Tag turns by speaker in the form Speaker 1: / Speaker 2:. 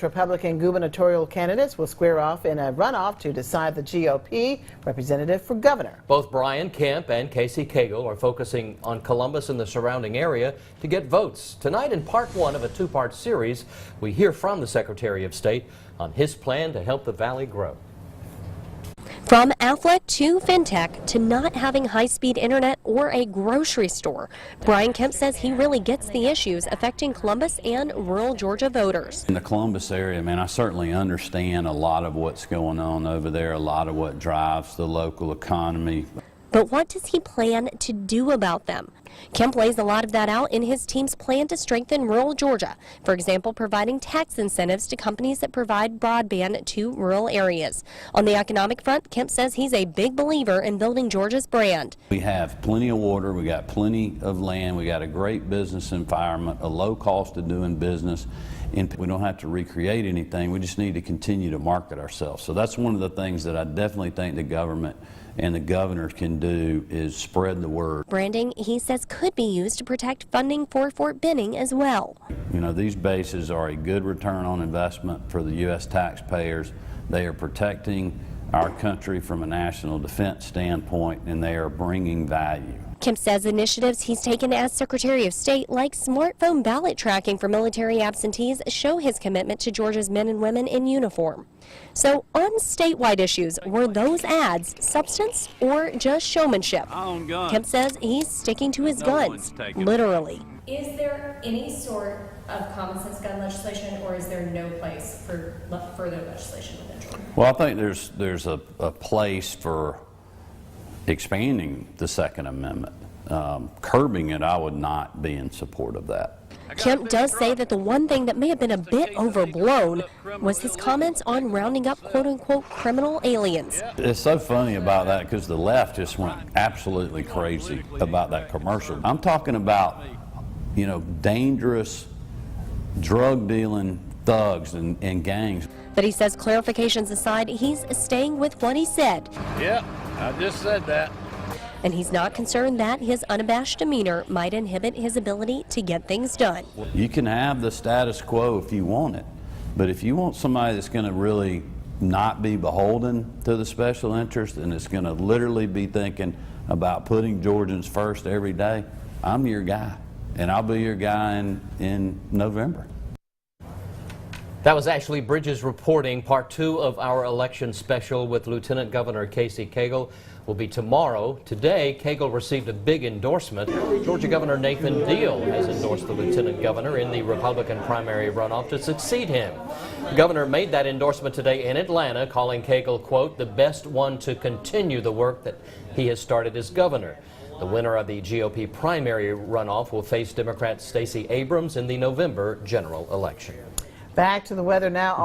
Speaker 1: Republican gubernatorial candidates will square off in a runoff to decide the GOP representative for governor.
Speaker 2: Both Brian Kemp and Casey Cagle are focusing on Columbus and the surrounding area to get votes. Tonight, in part one of a two-part series, we hear from the Secretary of State on his plan to help the valley grow.
Speaker 3: From Affleck to fintech to not having high-speed internet or a grocery store, Brian Kemp says he really gets the issues affecting Columbus and rural Georgia voters.
Speaker 4: In the Columbus area, man, I certainly understand a lot of what's going on over there, a lot of what drives the local economy.
Speaker 3: But what does he plan to do about them? Kemp lays a lot of that out in his team's plan to strengthen rural Georgia. For example, providing tax incentives to companies that provide broadband to rural areas. On the economic front, Kemp says he's a big believer in building Georgia's brand.
Speaker 4: We have plenty of water, we got plenty of land, we got a great business environment, a low cost of doing business, and we don't have to recreate anything. We just need to continue to market ourselves. So that's one of the things that I definitely think the government and the governors can do is spread the word.
Speaker 3: Branding, he says, could be used to protect funding for Fort Benning as well.
Speaker 4: You know, these bases are a good return on investment for the U.S. taxpayers. They are protecting our country from a national defense standpoint, and they are bringing value.
Speaker 3: Kemp says initiatives he's taken as Secretary of State, like smartphone ballot tracking for military absentees, show his commitment to Georgia's men and women in uniform. So on statewide issues, were those ads substance or just showmanship? Kemp says he's sticking to his guns, literally.
Speaker 5: Is there any sort of common sense gun legislation, or is there no place for further legislation within Georgia?
Speaker 4: Well, I think there's a place for expanding the Second Amendment. Curbing it, I would not be in support of that.
Speaker 3: Kemp does say that the one thing that may have been a bit overblown was his comments on rounding up quote-unquote criminal aliens.
Speaker 4: It's so funny about that because the left just went absolutely crazy about that commercial. I'm talking about, you know, dangerous drug-dealing thugs and gangs.
Speaker 3: But he says, clarifications aside, he's staying with what he said.
Speaker 6: Yeah, I just said that.
Speaker 3: And he's not concerned that his unabashed demeanor might inhibit his ability to get things done.
Speaker 4: You can have the status quo if you want it, but if you want somebody that's going to really not be beholden to the special interest and it's going to literally be thinking about putting Georgians first every day, I'm your guy, and I'll be your guy in November.
Speaker 2: That was Ashley Bridges reporting. Part two of our election special with Lieutenant Governor Casey Cagle will be tomorrow. Today, Cagle received a big endorsement. Georgia Governor Nathan Deal has endorsed the Lieutenant Governor in the Republican primary runoff to succeed him. The governor made that endorsement today in Atlanta, calling Cagle, quote, the best one to continue the work that he has started as governor. The winner of the GOP primary runoff will face Democrat Stacey Abrams in the November general election.
Speaker 1: Back to the weather now.